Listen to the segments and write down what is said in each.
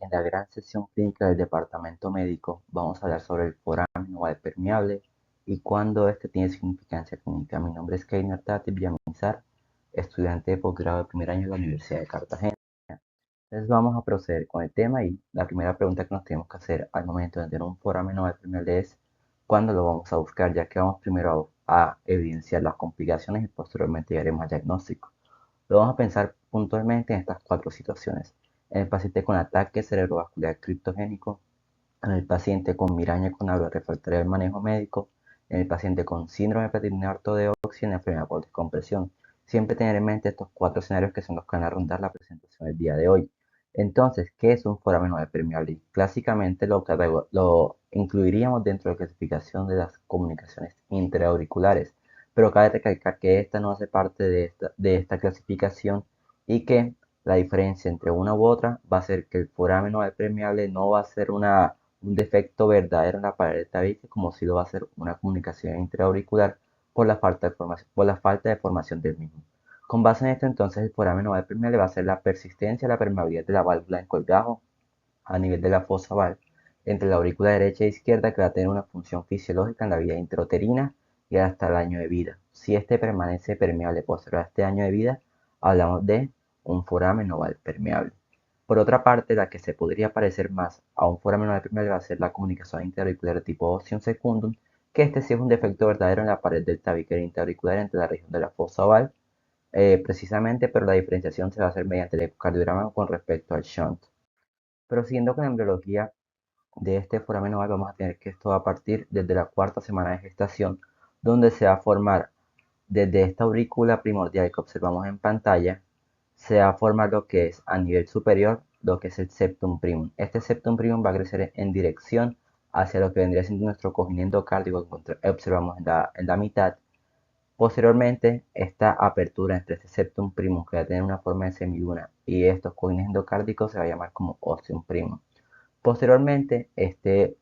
En la gran sesión clínica del departamento médico vamos a hablar sobre el foramen oval permeable y cuándo este tiene significancia clínica. Mi nombre es Keiner Tati Villamizar, estudiante de posgrado de primer año de la Universidad de Cartagena. Entonces vamos a proceder con el tema y la primera pregunta que nos tenemos que hacer al momento de tener un foramen oval permeable es ¿cuándo lo vamos a buscar? Ya que vamos primero a evidenciar las complicaciones y posteriormente llegaremos al diagnóstico. Lo vamos a pensar puntualmente en estas cuatro situaciones. En el paciente con ataque cerebrovascular criptogénico, en el paciente con migraña con aura refractaria al manejo médico, en el paciente con síndrome preterminal ortodeoxia y en la enfermedad por descompresión. Siempre tener en mente estos cuatro escenarios que son los que van a rondar la presentación del día de hoy. Entonces, ¿qué es un foramen oval permeable? Clásicamente lo incluiríamos dentro de la clasificación de las comunicaciones interauriculares, pero cabe recalcar que esta no hace parte de esta clasificación y que la diferencia entre una u otra va a ser que el foramen oval permeable no va a ser un defecto verdadero en la pared del tabique como si lo va a ser una comunicación intraauricular por la falta de formación del mismo. Con base en esto, entonces, el foramen oval permeable va a ser la persistencia de la permeabilidad de la válvula en colgajo a nivel de la fosa oval entre la aurícula derecha e izquierda que va a tener una función fisiológica en la vía intrauterina y hasta el año de vida. Si este permanece permeable posterior a este año de vida, hablamos de un foramen oval permeable. Por otra parte, la que se podría parecer más a un foramen oval permeable va a ser la comunicación interauricular tipo ostium secundum, que este sí es un defecto verdadero en la pared del tabique interauricular entre la región de la fosa oval, precisamente, pero la diferenciación se va a hacer mediante el ecocardiograma con respecto al shunt. Prosiguiendo con la embriología de este foramen oval, vamos a tener que esto va a partir desde la cuarta semana de gestación, donde se va a formar desde esta aurícula primordial que observamos en pantalla, se va a formar lo que es a nivel superior, lo que es el septum primum. Este septum primum va a crecer en dirección hacia lo que vendría siendo nuestro cojín endocárdico que observamos en la mitad. Posteriormente, esta apertura entre este septum primum que va a tener una forma de semiduna y estos cojines endocárdicos se va a llamar como ostium primum. Posteriormente, este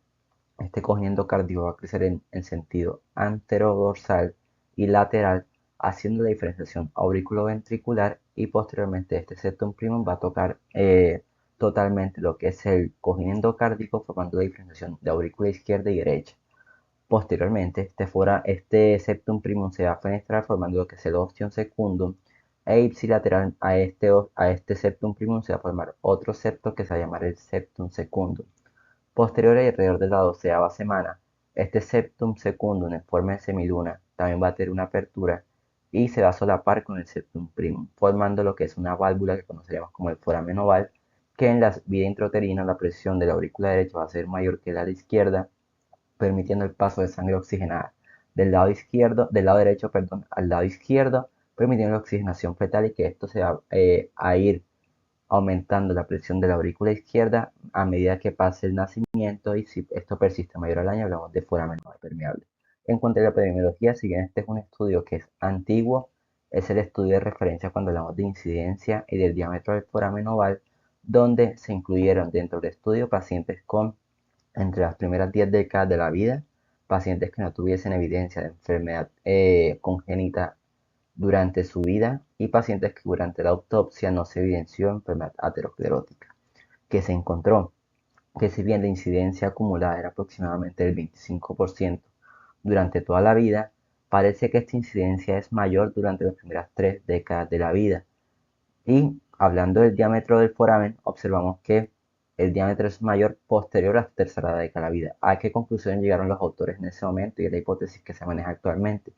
cojín endocárdico va a crecer en sentido anterodorsal y lateral, haciendo la diferenciación auriculoventricular y posteriormente este septum primum va a tocar totalmente lo que es el cojín endocárdico, formando la diferenciación de aurícula izquierda y derecha. Posteriormente, este septum primum se va a fenestrar formando lo que es el ostium secundum e ipsilateral a este septum primum se va a formar otro septo que se va a llamar el septum secundum. Posterior y alrededor de la 12ª semana, este septum secundum en forma de semiduna también va a tener una apertura y se va a solapar con el septum primum, formando lo que es una válvula que conoceríamos como el foramen oval, que en la vía intrauterina la presión de la aurícula derecha va a ser mayor que la de la izquierda, permitiendo el paso de sangre oxigenada del lado derecho, perdón, al lado izquierdo, permitiendo la oxigenación fetal y que esto se va a ir aumentando la presión de la aurícula izquierda a medida que pase el nacimiento y si esto persiste mayor al año hablamos de foramen oval permeable. En cuanto a la epidemiología, si bien este es un estudio que es antiguo, es el estudio de referencia cuando hablamos de incidencia y del diámetro del foramen oval, donde se incluyeron dentro del estudio pacientes con entre las primeras 10 décadas de la vida, pacientes que no tuviesen evidencia de enfermedad congénita durante su vida y pacientes que durante la autopsia no se evidenció enfermedad aterosclerótica, que se encontró que si bien la incidencia acumulada era aproximadamente del 25% durante toda la vida, parece que esta incidencia es mayor durante las primeras 3 décadas de la vida. Y hablando del diámetro del foramen, observamos que el diámetro es mayor posterior a la tercera década de la vida. ¿A qué conclusión llegaron los autores en ese momento y es la hipótesis que se maneja actualmente?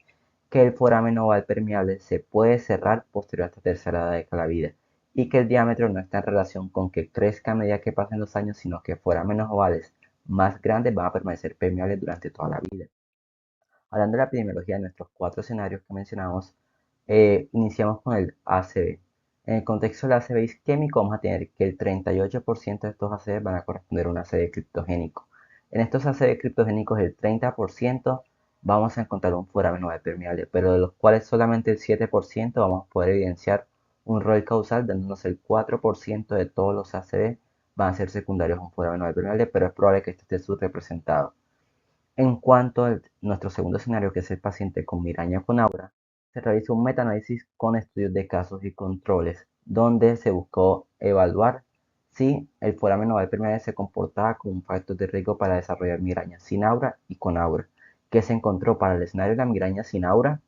Que el foramen oval permeable se puede cerrar posterior a esta tercera década de la vida y que el diámetro no está en relación con que crezca a medida que pasen los años, sino que forámenes ovales más grandes van a permanecer permeables durante toda la vida. Hablando de la epidemiología de nuestros cuatro escenarios que mencionamos, iniciamos con el ACV. En el contexto del ACV isquémico vamos a tener que el 38% de estos ACV van a corresponder a un ACV criptogénico. En estos ACV criptogénicos el 30% vamos a encontrar un foramen oval permeable, pero de los cuales solamente el 7% vamos a poder evidenciar un rol causal, dándonos el 4% de todos los ACV van a ser secundarios a un foramen oval permeable, pero es probable que este esté subrepresentado. En cuanto a nuestro segundo escenario, que es el paciente con migraña con aura, se realizó un metaanálisis con estudios de casos y controles, donde se buscó evaluar si el foramen oval permeable se comportaba como un factor de riesgo para desarrollar migraña sin aura y con aura, que se encontró para el escenario de la migraña sin aura.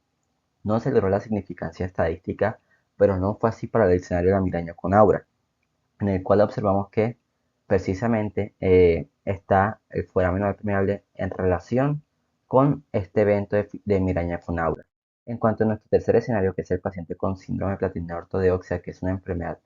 No se logró la significancia estadística, pero no fue así para el escenario de la migraña con aura, en el cual observamos que precisamente está el foramen oval permeable en relación con este evento de migraña con aura. En cuanto a nuestro tercer escenario, que es el paciente con síndrome de platina ortodoxa, que es una enfermedad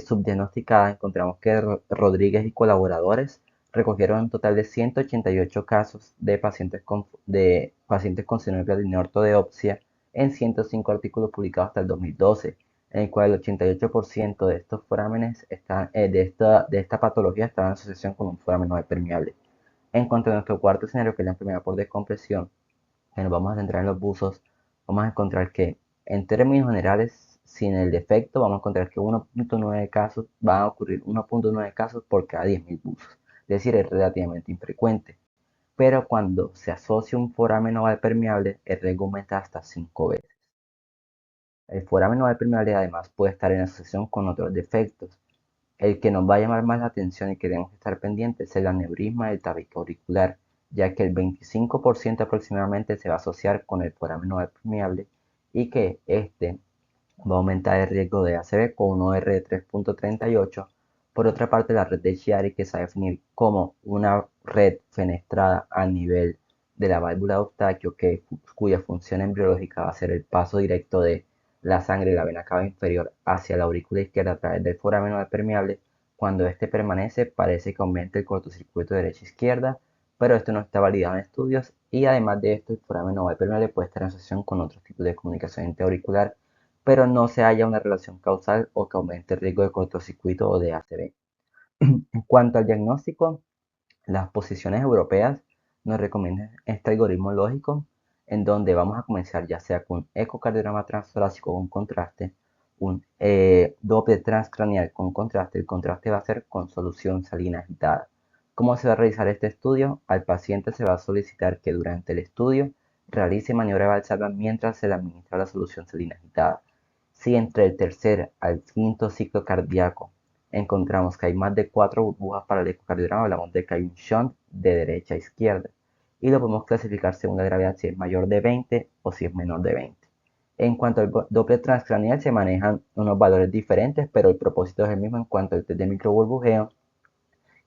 subdiagnosticada, encontramos que Rodríguez y colaboradores recogieron un total de 188 casos de pacientes con síndrome de platina ortodoxia en 105 artículos publicados hasta el 2012, en el cual el 88% de estos forámenes de esta patología estaban en asociación con un foramen no permeable. En cuanto a nuestro cuarto escenario, que es la enfermedad por descompresión, que nos vamos a centrar en los buzos, vamos a encontrar que en términos generales, sin el defecto, vamos a encontrar que 1.9 casos van a ocurrir 1.9 casos por cada 10.000 buzos. Es decir, es relativamente infrecuente. Pero cuando se asocia un foramen oval permeable, el riesgo aumenta hasta 5 veces. El foramen oval permeable además puede estar en asociación con otros defectos. El que nos va a llamar más la atención y que debemos estar pendientes es el aneurisma del tabique auricular, ya que el 25% aproximadamente se va a asociar con el foramen oval permeable y que este va a aumentar el riesgo de ACV con un OR de 3.38. Por otra parte, la red de Chiari, que se va a definir como una red fenestrada a nivel de la válvula de Eustaquio, cuya función embriológica va a ser el paso directo de la sangre de la vena cava inferior hacia la aurícula izquierda a través del foramen oval permeable. Cuando este permanece, parece que aumenta el cortocircuito derecha-izquierda, pero esto no está validado en estudios y además de esto, el foramen oval permeable puede estar en asociación con otros tipos de comunicación interauricular, pero no se halla una relación causal o que aumente el riesgo de cortocircuito o de ACV. En cuanto al diagnóstico, las posiciones europeas nos recomiendan este algoritmo lógico en donde vamos a comenzar ya sea con un ecocardiograma transtorácico con contraste, un Doppler transcranial con contraste. El contraste va a ser con solución salina agitada. ¿Cómo se va a realizar este estudio? Al paciente se va a solicitar que durante el estudio realice maniobra de Valsalva mientras se le administra la solución salina agitada. Si entre el tercer al quinto ciclo cardíaco encontramos que hay más de 4 burbujas para el ecocardiograma, hablamos de que hay un shunt de derecha a izquierda y lo podemos clasificar según la gravedad, si es mayor de 20 o si es menor de 20. En cuanto al Doppler transcranial, se manejan unos valores diferentes, pero el propósito es el mismo en cuanto al test de microburbujeo,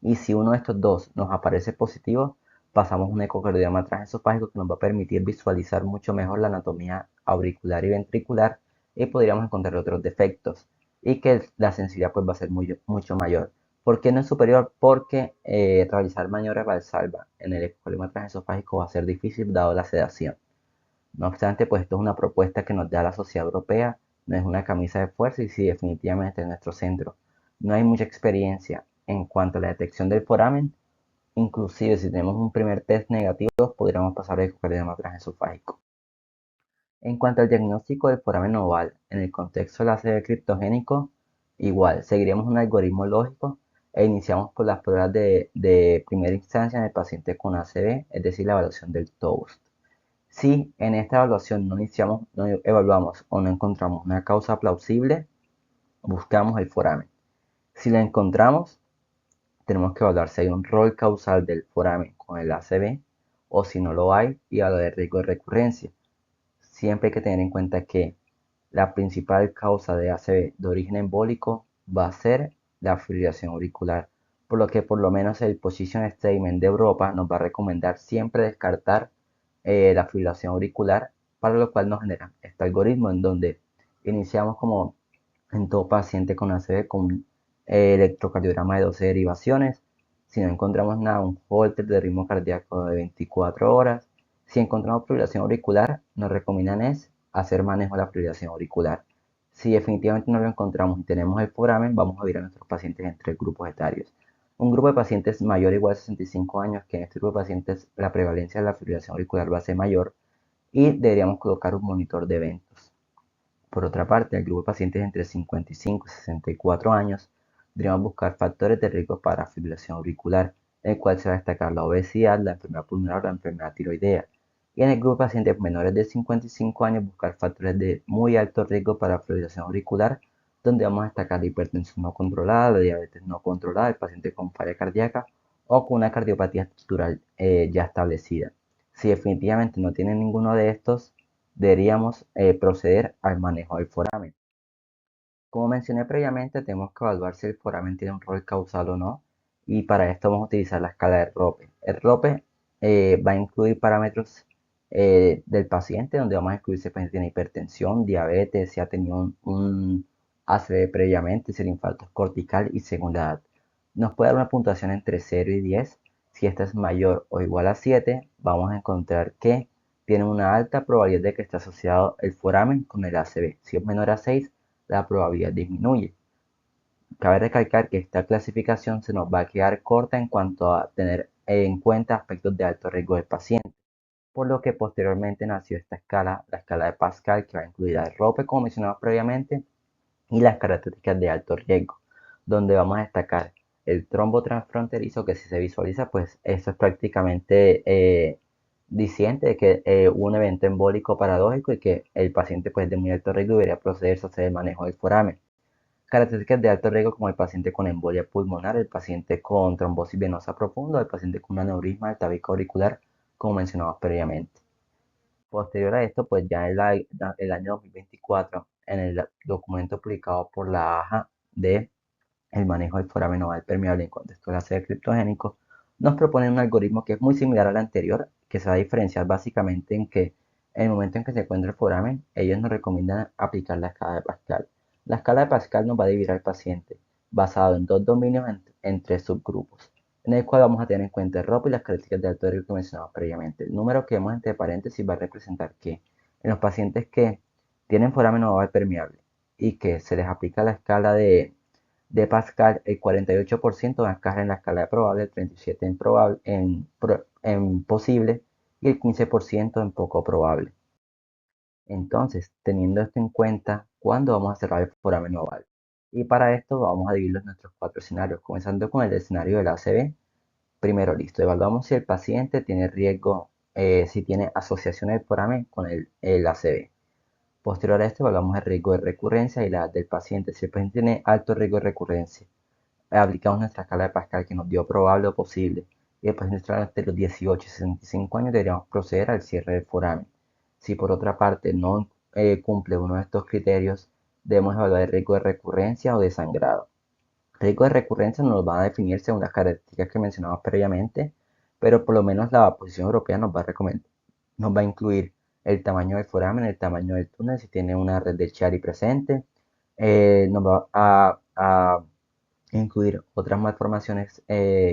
y si uno de estos dos nos aparece positivo, pasamos un ecocardiograma transesofágico que nos va a permitir visualizar mucho mejor la anatomía auricular y ventricular y podríamos encontrar otros defectos y que la sensibilidad pues va a ser mucho mayor. ¿Por qué no es superior? Porque realizar maniobras valsalva en el ecocardiograma transesofágico va a ser difícil dado la sedación. No obstante, pues esto es una propuesta que nos da la sociedad europea, no es una camisa de fuerza y sí, definitivamente en nuestro centro no hay mucha experiencia en cuanto a la detección del foramen. Inclusive si tenemos un primer test negativo, podríamos pasar al ecocardiograma transesofágico. En cuanto al diagnóstico del foramen oval en el contexto del ACV criptogénico, igual, seguiríamos un algoritmo lógico e iniciamos por las pruebas de primera instancia en el paciente con ACV, es decir, la evaluación del TOUST. Si en esta evaluación no evaluamos o no encontramos una causa plausible, buscamos el foramen. Si la encontramos, tenemos que evaluar si hay un rol causal del foramen con el ACV o si no lo hay y evaluar el riesgo de recurrencia. Siempre hay que tener en cuenta que la principal causa de ACV de origen embólico va a ser la fibrilación auricular, por lo que por lo menos el Position Statement de Europa nos va a recomendar siempre descartar la fibrilación auricular, para lo cual nos genera este algoritmo en donde iniciamos como en todo paciente con ACV con electrocardiograma de 12 derivaciones. Si no encontramos nada, un Holter de ritmo cardíaco de 24 horas. Si encontramos fibrilación auricular, nos recomiendan es hacer manejo de la fibrilación auricular. Si definitivamente no lo encontramos y tenemos el foramen, vamos a ver a nuestros pacientes en 3 grupos etarios. Un grupo de pacientes mayor o igual a 65 años, que en este grupo de pacientes la prevalencia de la fibrilación auricular va a ser mayor y deberíamos colocar un monitor de eventos. Por otra parte, el grupo de pacientes entre 55 y 64 años, deberíamos buscar factores de riesgo para fibrilación auricular, en el cual se va a destacar la obesidad, la enfermedad pulmonar o la enfermedad tiroidea. Y en el grupo de pacientes menores de 55 años, buscar factores de muy alto riesgo para fibrilación auricular, donde vamos a destacar la hipertensión no controlada, la diabetes no controlada, el paciente con falla cardíaca o con una cardiopatía estructural ya establecida. Si definitivamente no tienen ninguno de estos, deberíamos proceder al manejo del foramen. Como mencioné previamente, tenemos que evaluar si el foramen tiene un rol causal o no, y para esto vamos a utilizar la escala de ROPE. El ROPE va a incluir parámetros del paciente, donde vamos a incluir si el paciente tiene hipertensión, diabetes, si ha tenido un ACV previamente, si el infarto es cortical y según la edad. Nos puede dar una puntuación entre 0 y 10. Si esta es mayor o igual a 7, vamos a encontrar que tiene una alta probabilidad de que esté asociado el foramen con el ACV. Si es menor a 6, la probabilidad disminuye. Cabe recalcar que esta clasificación se nos va a quedar corta en cuanto a tener en cuenta aspectos de alto riesgo del paciente, por lo que posteriormente nació esta escala, la escala de Pascal, que va a incluir el ROPE, como mencionamos previamente, y las características de alto riesgo, donde vamos a destacar el trombo transfronterizo, que si se visualiza, pues eso es prácticamente diciente de que hubo un evento embólico paradójico y que el paciente pues de muy alto riesgo debería procederse a hacer el manejo del foramen. Características de alto riesgo como el paciente con embolia pulmonar, el paciente con trombosis venosa profunda, el paciente con un aneurisma del tabique auricular, como mencionamos previamente. Posterior a esto, pues ya en el año 2024, en el documento publicado por la AJA de el manejo del foramen oval permeable en contexto de ácido criptogénico, nos propone un algoritmo que es muy similar al anterior, que se va a diferenciar básicamente en que en el momento en que se encuentra el foramen, ellos nos recomiendan aplicar la escala de Pascal. La escala de Pascal nos va a dividir al paciente basado en dos dominios en tres subgrupos, en el cual vamos a tener en cuenta el ROP y las características de alto riesgo que mencionamos previamente. El número que vemos entre paréntesis va a representar que en los pacientes que tienen foramen oval permeable y que se les aplica la escala de Pascal, el 48% va a encajar en la escala de probable, el 37% en, probable, en posible y el 15% en poco probable. Entonces, teniendo esto en cuenta, ¿cuándo vamos a cerrar el foramen oval? Y para esto vamos a dividirlo en nuestros cuatro escenarios, comenzando con el escenario del ACV. Primero, listo, evaluamos si el paciente tiene riesgo, si tiene asociación del foramen con el ACV. Posterior a esto, evaluamos el riesgo de recurrencia y la edad del paciente. Si el paciente tiene alto riesgo de recurrencia, aplicamos nuestra escala de Pascal que nos dio probable o posible, y después entre los 18 y 65 años deberíamos proceder al cierre del foramen. Si por otra parte no cumple uno de estos criterios, debemos evaluar el riesgo de recurrencia o de sangrado. El riesgo de recurrencia nos lo van a definir según las características que mencionamos previamente, pero por lo menos la posición europea nos va a recomendar, nos va a incluir el tamaño del foramen, el tamaño del túnel, si tiene una red de Chiari presente, nos va a incluir otras malformaciones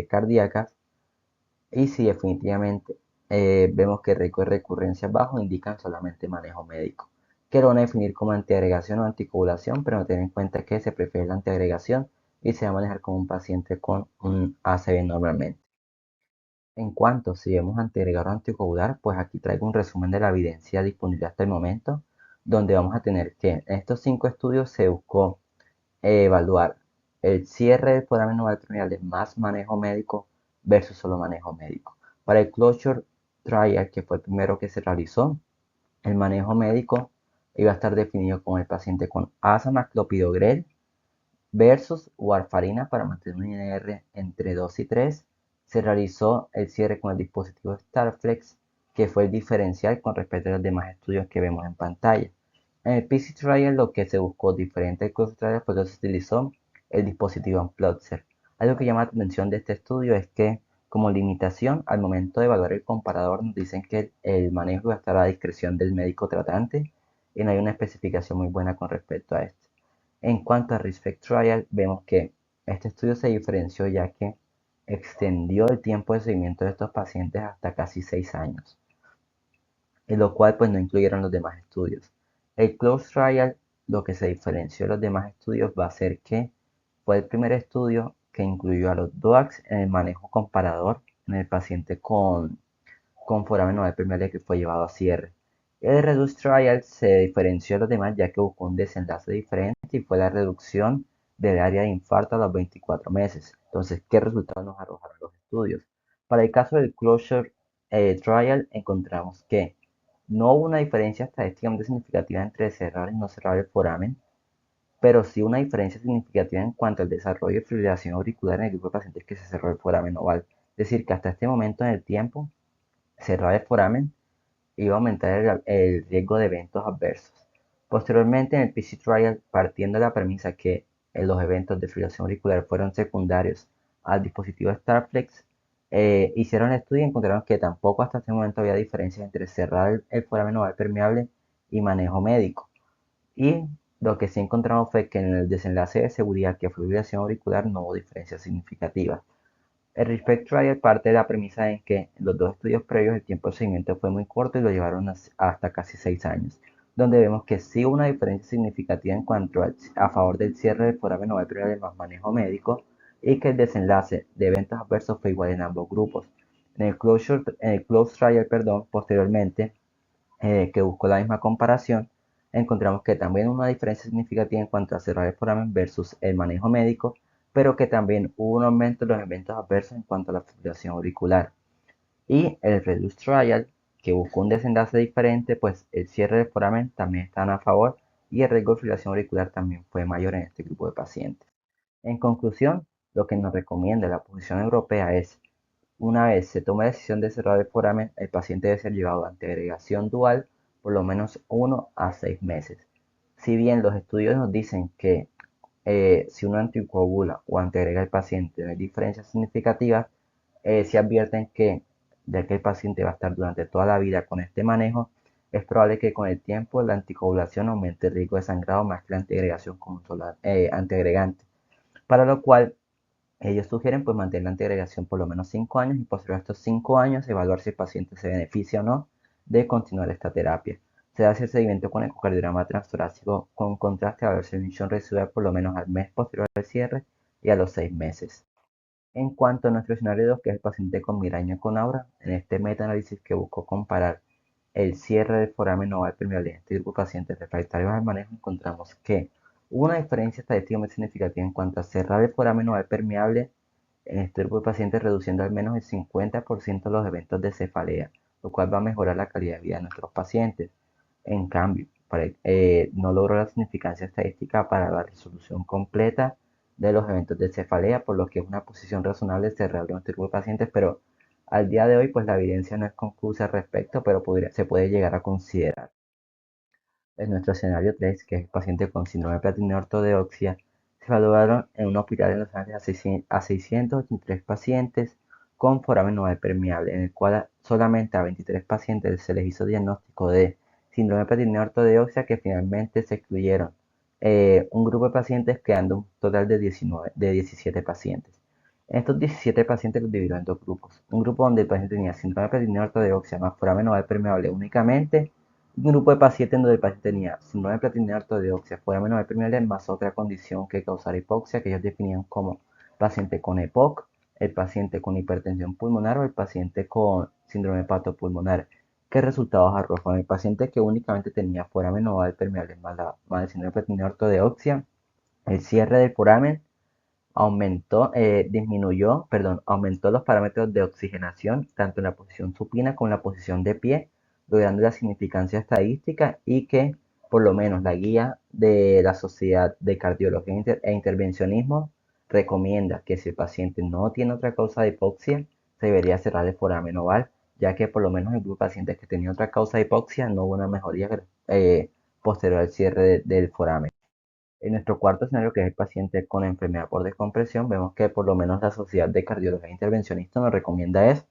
cardíacas, y si definitivamente vemos que el riesgo de recurrencia es bajo, indican solamente manejo médico, que lo van a definir como antiagregación o anticoagulación, pero no tener en cuenta que se prefiere la antiagregación y se va a manejar como un paciente con un ACV normalmente. En cuanto si vemos antiagregar o anticoagular, pues aquí traigo un resumen de la evidencia disponible hasta el momento, donde vamos a tener que en estos 5 estudios se buscó evaluar el cierre del foramen oval permeable más manejo médico versus solo manejo médico. Para el Closure Trial, que fue el primero que se realizó, el manejo médico iba a estar definido con el paciente con asma, clopidogrel versus warfarina para mantener un INR entre 2 y 3. Se realizó el cierre con el dispositivo Starflex, que fue el diferencial con respecto a los demás estudios que vemos en pantalla. En el PC Trial lo que se buscó diferente del Close Trial fue que se utilizó el dispositivo Unplotzer. Algo que llama la atención de este estudio es que como limitación al momento de evaluar el comparador nos dicen que el manejo va a estar a discreción del médico tratante y no hay una especificación muy buena con respecto a esto. En cuanto a Respect Trial, vemos que este estudio se diferenció ya que extendió el tiempo de seguimiento de estos pacientes hasta casi 6 años, en lo cual pues no incluyeron los demás estudios. El Close Trial, lo que se diferenció de los demás estudios va a ser que fue el primer estudio que incluyó a los DOACs en el manejo comparador en el paciente con foramen oval permeable que fue llevado a cierre. El Reduce Trial se diferenció de los demás ya que buscó un desenlace diferente y fue la reducción del área de infarto a los 24 meses. Entonces, ¿qué resultados nos arrojaron los estudios? Para el caso del Closure Trial, encontramos que no hubo una diferencia estadísticamente significativa entre cerrar y no cerrar el foramen. pero sí una diferencia significativa en cuanto al desarrollo de fibrilación auricular en el grupo de pacientes que se cerró el foramen oval. Es decir, que hasta este momento en el tiempo, cerrar el foramen iba a aumentar el riesgo de eventos adversos. Posteriormente, en el PC Trial, partiendo de la premisa que los eventos de fibrilación auricular fueron secundarios al dispositivo Starflex, hicieron el estudio y encontraron que tampoco hasta este momento había diferencias entre cerrar el foramen oval permeable y manejo médico. Y lo que sí encontramos fue que en el desenlace de seguridad que fue fibrilación auricular no hubo diferencias significativas. El Respect Trial parte de la premisa en que en los dos estudios previos el tiempo de seguimiento fue muy corto y lo llevaron hasta casi 6 años, donde vemos que sí hubo una diferencia significativa en cuanto a favor del cierre del foramen oval permeable más manejo médico y que el desenlace de eventos adversos fue igual en ambos grupos. En el Close Trial, perdón, posteriormente, que buscó la misma comparación, encontramos que también hubo una diferencia significativa en cuanto a cerrar el foramen versus el manejo médico, pero que también hubo un aumento de los eventos adversos en cuanto a la fibrilación auricular. Y el Reduce Trial, que buscó un desenlace diferente, pues el cierre del foramen también están a favor y el riesgo de fibrilación auricular también fue mayor en este grupo de pacientes. En conclusión, lo que nos recomienda la posición europea es: una vez se tome la decisión de cerrar el foramen, el paciente debe ser llevado a antiagregación dual por lo menos 1 a 6 meses. Si bien los estudios nos dicen que si uno anticoagula o antiagrega al paciente no hay diferencias significativas, se advierten que, ya que el paciente va a estar durante toda la vida con este manejo, es probable que con el tiempo la anticoagulación aumente el riesgo de sangrado más que la antiagregación con un solo antiagregante, para lo cual ellos sugieren pues mantener la antiagregación por lo menos 5 años y posterior a estos 5 años evaluar si el paciente se beneficia o no de continuar esta terapia. Se hace el seguimiento con ecocardiograma transtorácico con contraste a ver si hay emisión residual por lo menos al mes posterior al cierre y a los 6 meses. En cuanto a nuestro escenario 2, que es el paciente con migraña con aura, en este metaanálisis que buscó comparar el cierre del foramen oval permeable en este grupo de pacientes refractarios al manejo, encontramos que hubo una diferencia estadística muy significativa en cuanto a cerrar el foramen oval permeable en este grupo de pacientes, reduciendo al menos el 50% los eventos de cefalea, lo cual va a mejorar la calidad de vida de nuestros pacientes. En cambio, no logró la significancia estadística para la resolución completa de los eventos de cefalea, por lo que es una posición razonable cerrar en este grupo de pacientes, pero al día de hoy pues la evidencia no es conclusa al respecto, pero se puede llegar a considerar. En nuestro escenario 3, que es el paciente con síndrome de platino ortodoxia, se evaluaron en un hospital en Los Ángeles a 683 pacientes con foramen oval permeable, en el cual solamente a 23 pacientes se les hizo diagnóstico de síndrome de platino ortodoxia, que finalmente se excluyeron un grupo de pacientes, quedando un total de 17 pacientes. Estos 17 pacientes los dividieron en dos grupos. Un grupo donde el paciente tenía síndrome de platino ortodoxia más foramen oval permeable únicamente, un grupo de pacientes donde el paciente tenía síndrome de platinidad ortodoxia, foramen oval permeable más otra condición que causara hipoxia, que ellos definían como paciente con EPOC, el paciente con hipertensión pulmonar o el paciente con síndrome hepatopulmonar. ¿Qué resultados arrojó? En el paciente que únicamente tenía foramen oval permeable más el síndrome de platinidad ortodoxia, el cierre del foramen aumentó los parámetros de oxigenación tanto en la posición supina como en la posición de pie, logrando la significancia estadística, y que por lo menos la guía de la Sociedad de Cardiología e Intervencionismo recomienda que si el paciente no tiene otra causa de hipoxia, se debería cerrar el foramen oval, ya que por lo menos en el grupo de pacientes que tenían otra causa de hipoxia no hubo una mejoría posterior al cierre del foramen. En nuestro cuarto escenario, que es el paciente con enfermedad por descompresión, vemos que por lo menos la Sociedad de Cardiología Intervencionista nos recomienda es: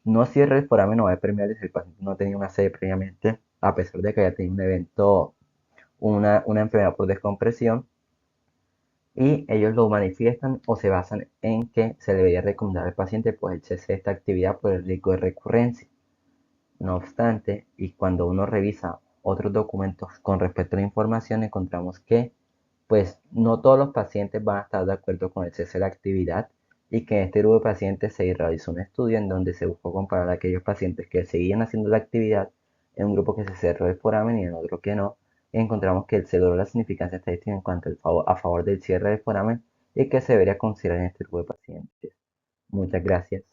no cierre el foramen oval permeable si el paciente no tenía una sede previamente, a pesar de que haya tenido un evento, una enfermedad por descompresión, y ellos lo manifiestan o se basan en que se debería recomendar al paciente pues el cese de esta actividad por el riesgo de recurrencia. No obstante, y cuando uno revisa otros documentos con respecto a la información, encontramos que pues no todos los pacientes van a estar de acuerdo con el cese de la actividad, y que en este grupo de pacientes se realizó un estudio en donde se buscó comparar a aquellos pacientes que seguían haciendo la actividad en un grupo que se cerró el foramen y en otro que no, y encontramos que se logró la significancia estadística en cuanto a favor del cierre del foramen y que se debería considerar en este grupo de pacientes. Muchas gracias.